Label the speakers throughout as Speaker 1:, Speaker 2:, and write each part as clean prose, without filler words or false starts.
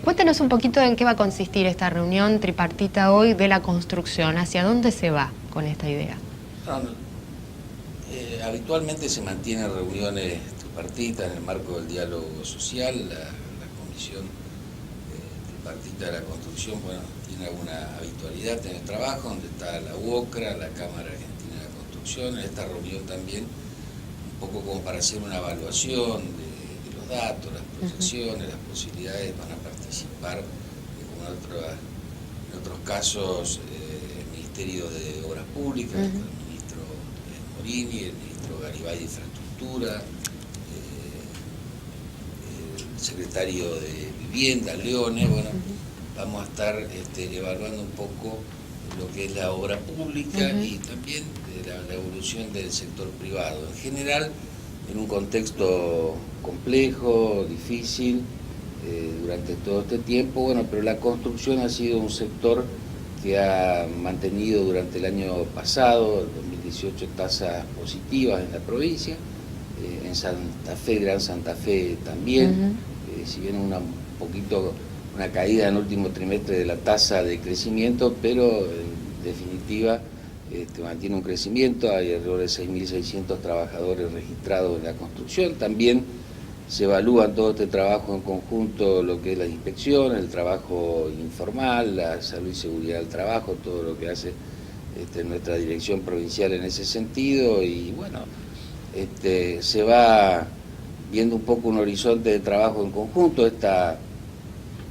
Speaker 1: Cuéntenos un poquito en qué va a consistir esta reunión tripartita hoy de la construcción. ¿Hacia dónde se va con esta idea?
Speaker 2: No, no, habitualmente se mantienen reuniones tripartitas en el marco del diálogo social. La Comisión Tripartita de la Construcción, bueno, tiene alguna habitualidad en el trabajo, donde está la UOCRA, la Cámara Argentina de la Construcción. En esta reunión también, un poco como para hacer una evaluación de los datos, las proyecciones, las posibilidades. Van a participar, como en otros casos, el Ministerio de Obras Públicas, el ministro Morini, el ministro Garibay de Infraestructura, el secretario de Vivienda, Leone. Bueno, vamos a estar evaluando un poco lo que es la obra pública y también la evolución del sector privado. En general, en un contexto complejo, difícil, durante todo este tiempo, bueno, pero la construcción ha sido un sector que ha mantenido durante el año pasado, 2018, tasas positivas en la provincia, en Santa Fe, Gran Santa Fe también, si bien un poquito una caída en el último trimestre de la tasa de crecimiento, pero en definitiva mantiene un crecimiento. Hay alrededor de 6.600 trabajadores registrados en la construcción. También se evalúan todo este trabajo en conjunto, lo que es la inspección, el trabajo informal, la salud y seguridad del trabajo, todo lo que hace nuestra dirección provincial en ese sentido. Y bueno, se va viendo un poco un horizonte de trabajo en conjunto. Esta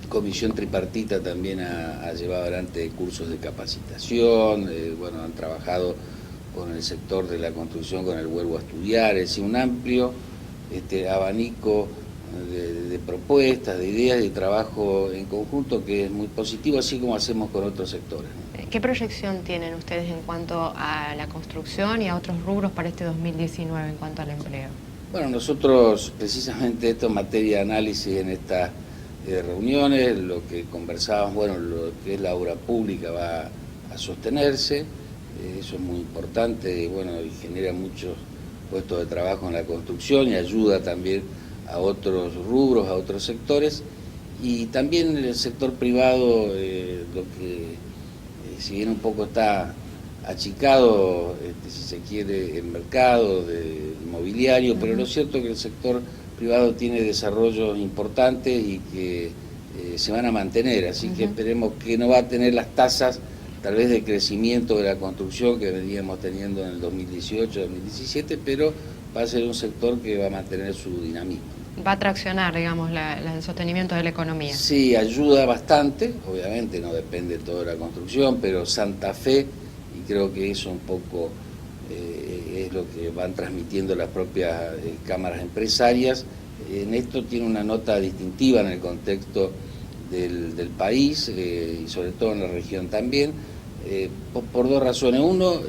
Speaker 2: comisión tripartita también ha llevado adelante cursos de capacitación, bueno, han trabajado con el sector de la construcción, con el Vuelvo a Estudiar, es decir, un amplio abanico de propuestas, de ideas, de trabajo en conjunto que es muy positivo, así como hacemos con otros sectores, ¿no?
Speaker 1: ¿Qué proyección tienen ustedes en cuanto a la construcción y a otros rubros para este 2019 en cuanto al empleo?
Speaker 2: Bueno, nosotros precisamente esto en materia de análisis en estas reuniones, lo que conversábamos, bueno, lo que es la obra pública va a sostenerse, eso es muy importante, bueno, y genera muchos puestos de trabajo en la construcción y ayuda también a otros rubros, a otros sectores, y también en el sector privado, lo que si bien un poco está achicado, si se quiere, el mercado inmobiliario, pero lo cierto es que el sector privado tiene desarrollos importantes y que se van a mantener, así que esperemos que no va a tener las tasas tal vez de crecimiento de la construcción que veníamos teniendo en el 2018-2017, pero va a ser un sector que va a mantener su dinamismo.
Speaker 1: Va a traccionar, digamos, el sostenimiento de la economía.
Speaker 2: Sí, ayuda bastante, obviamente no depende de toda la construcción, pero Santa Fe, y creo que eso un poco es lo que van transmitiendo las propias cámaras empresarias, en esto tiene una nota distintiva en el contexto del país y sobre todo en la región también, por dos razones. Uno,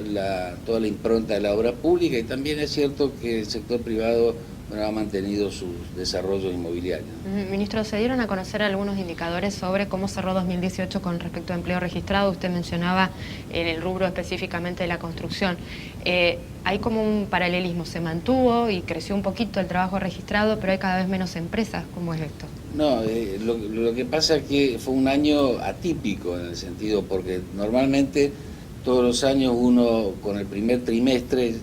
Speaker 2: toda la impronta de la obra pública, y también es cierto que el sector privado ha mantenido sus desarrollos inmobiliarios.
Speaker 1: Ministro, se dieron a conocer algunos indicadores sobre cómo cerró 2018 con respecto a empleo registrado. Usted mencionaba en el rubro específicamente de la construcción. Hay como un paralelismo, se mantuvo y creció un poquito el trabajo registrado, pero hay cada vez menos empresas. ¿Cómo es esto?
Speaker 2: No, lo que pasa es que fue un año atípico en el sentido, porque normalmente todos los años uno con el primer trimestre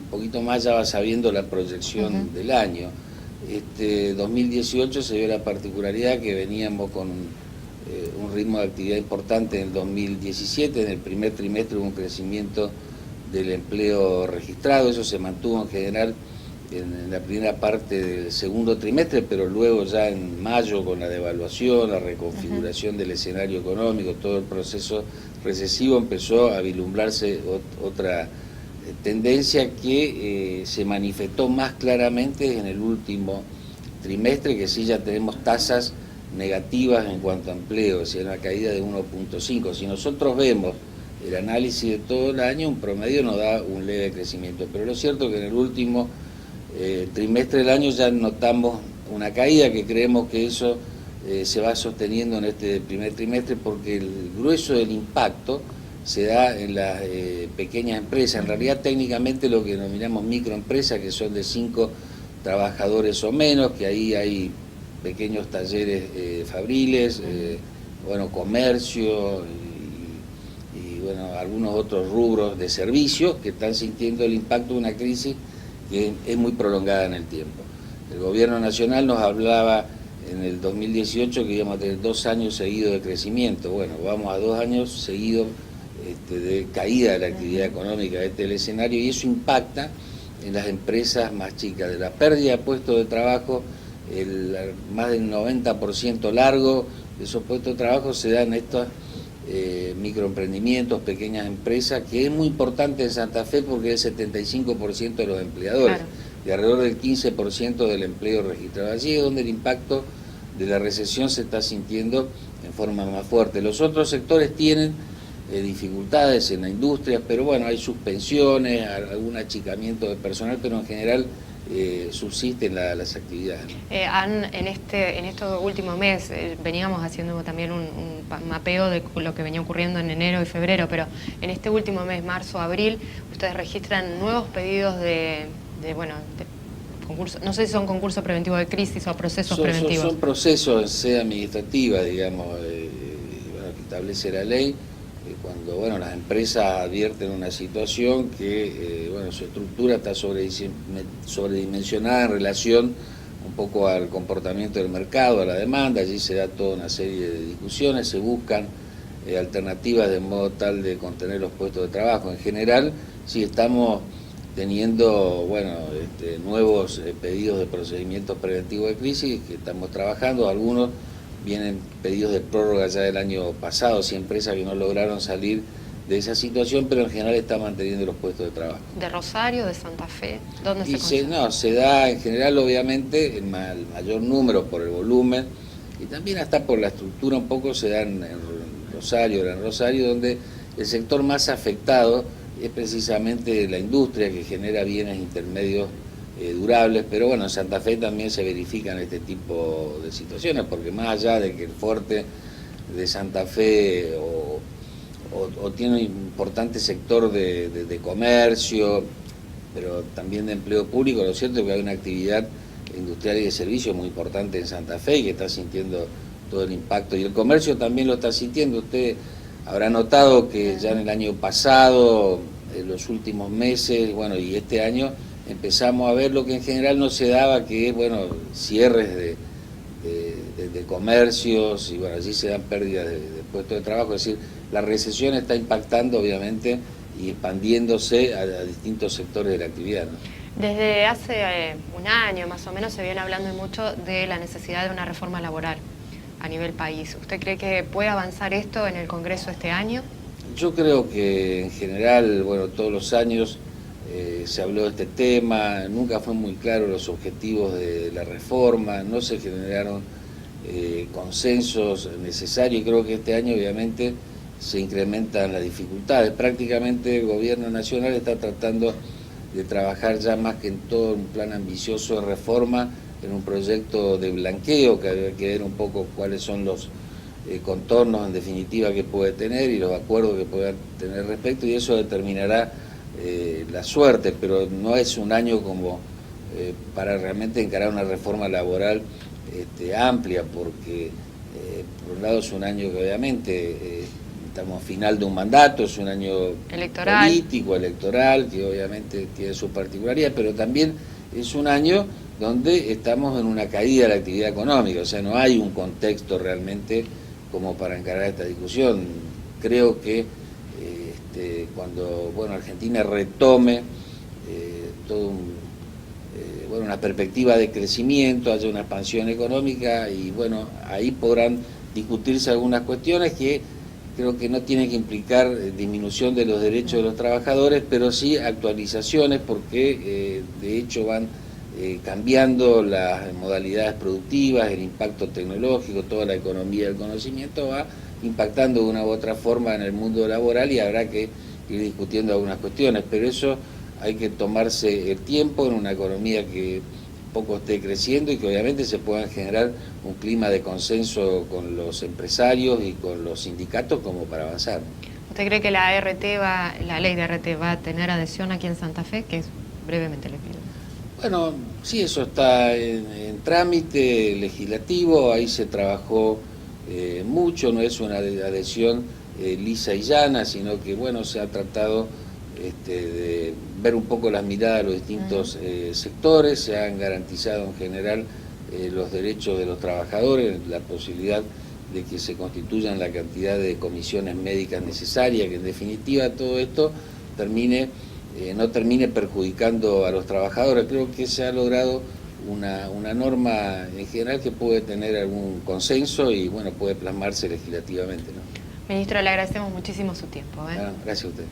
Speaker 2: un poquito más ya va sabiendo la proyección del año. 2018 se dio la particularidad que veníamos con un ritmo de actividad importante en el 2017, en el primer trimestre hubo un crecimiento del empleo registrado, eso se mantuvo en general en la primera parte del segundo trimestre, pero luego ya en mayo con la devaluación, la reconfiguración del escenario económico, todo el proceso recesivo empezó a vislumbrarse otra tendencia que se manifestó más claramente en el último trimestre, que sí ya tenemos tasas negativas en cuanto a empleo, es decir, una caída de 1.5. Si nosotros vemos el análisis de todo el año, un promedio nos da un leve crecimiento, pero lo cierto es que en el último trimestre del año ya notamos una caída, que creemos que eso se va sosteniendo en este primer trimestre, porque el grueso del impacto se da en las pequeñas empresas, en realidad técnicamente lo que denominamos microempresas, que son de 5 trabajadores o menos, que ahí hay pequeños talleres fabriles, bueno, comercio y bueno, algunos otros rubros de servicios que están sintiendo el impacto de una crisis que es muy prolongada en el tiempo. El gobierno nacional nos hablaba en el 2018 que íbamos a tener 2 años seguidos de crecimiento. Bueno, vamos a 2 años seguidos de caída de la actividad económica del escenario, y eso impacta en las empresas más chicas. De la pérdida de puestos de trabajo, más del 90% largo de esos puestos de trabajo se dan en estos microemprendimientos, pequeñas empresas, que es muy importante en Santa Fe porque es el 75% de los empleadores, claro, y alrededor del 15% del empleo registrado. Allí es donde el impacto de la recesión se está sintiendo en forma más fuerte. Los otros sectores tienen dificultades en la industria, pero bueno, hay suspensiones, algún achicamiento de personal, pero en general subsisten las actividades.
Speaker 1: En estos últimos meses veníamos haciendo también un mapeo de lo que venía ocurriendo en enero y febrero, pero en este último mes, marzo, abril, ustedes registran nuevos pedidos de concursos, no sé si son concursos preventivos de crisis o procesos preventivos. Son
Speaker 2: procesos en sede administrativa, digamos, que establece la ley. Cuando las empresas advierten una situación que su estructura está sobredimensionada en relación un poco al comportamiento del mercado, a la demanda, allí se da toda una serie de discusiones, se buscan alternativas de modo tal de contener los puestos de trabajo. En general, sí estamos teniendo nuevos pedidos de procedimientos preventivos de crisis que estamos trabajando, algunos vienen pedidos de prórroga ya del año pasado, si empresas que no lograron salir de esa situación, pero en general están manteniendo los puestos de trabajo.
Speaker 1: ¿De Rosario, de Santa Fe? ¿Dónde se
Speaker 2: se da en general, obviamente, el mayor número por el volumen y también hasta por la estructura un poco se da en Rosario, donde el sector más afectado es precisamente la industria que genera bienes intermedios durables, pero en Santa Fe también se verifican este tipo de situaciones, porque más allá de que el fuerte de Santa Fe o tiene un importante sector de comercio, pero también de empleo público, lo cierto es que hay una actividad industrial y de servicios muy importante en Santa Fe y que está sintiendo todo el impacto, y el comercio también lo está sintiendo. Usted habrá notado que ya en el año pasado, en los últimos meses, y este año, empezamos a ver lo que en general no se daba, que es, cierres de comercios, y allí se dan pérdidas de puestos de trabajo. Es decir, la recesión está impactando, obviamente, y expandiéndose a distintos sectores de la actividad, ¿no?
Speaker 1: Desde hace un año, más o menos, se viene hablando mucho de la necesidad de una reforma laboral a nivel país. ¿Usted cree que puede avanzar esto en el Congreso este año?
Speaker 2: Yo creo que, en general, todos los años se habló de este tema, nunca fue muy claro los objetivos de la reforma, no se generaron consensos necesarios, y creo que este año obviamente se incrementan las dificultades. Prácticamente el gobierno nacional está tratando de trabajar ya más que en todo un plan ambicioso de reforma, en un proyecto de blanqueo, que habría que ver un poco cuáles son los contornos en definitiva que puede tener y los acuerdos que pueda tener respecto, y eso determinará la suerte, pero no es un año como para realmente encarar una reforma laboral amplia, porque por un lado es un año que obviamente estamos a final de un mandato, es un año político, electoral, que obviamente tiene su particularidad, pero también es un año donde estamos en una caída de la actividad económica, o sea, no hay un contexto realmente como para encarar esta discusión. Creo que cuando Argentina retome una perspectiva de crecimiento, haya una expansión económica, y ahí podrán discutirse algunas cuestiones que creo que no tienen que implicar disminución de los derechos de los trabajadores, pero sí actualizaciones, porque de hecho van cambiando las modalidades productivas, el impacto tecnológico, toda la economía del conocimiento va impactando de una u otra forma en el mundo laboral, y habrá que ir discutiendo algunas cuestiones, pero eso hay que tomarse el tiempo en una economía que poco esté creciendo y que obviamente se pueda generar un clima de consenso con los empresarios y con los sindicatos como para avanzar.
Speaker 1: ¿Usted cree que la ley de ART va a tener adhesión aquí en Santa Fe? Que brevemente le pido.
Speaker 2: Bueno, sí, eso está en trámite legislativo, ahí se trabajó mucho, no es una adhesión lisa y llana, sino que bueno, se ha tratado de ver un poco las miradas de los distintos sectores, se han garantizado en general los derechos de los trabajadores, la posibilidad de que se constituyan la cantidad de comisiones médicas necesarias, que en definitiva todo esto no termine perjudicando a los trabajadores. Creo que se ha logrado una norma en general que puede tener algún consenso y bueno, puede plasmarse legislativamente, ¿no?
Speaker 1: Ministro, le agradecemos muchísimo su tiempo.
Speaker 2: Gracias a usted.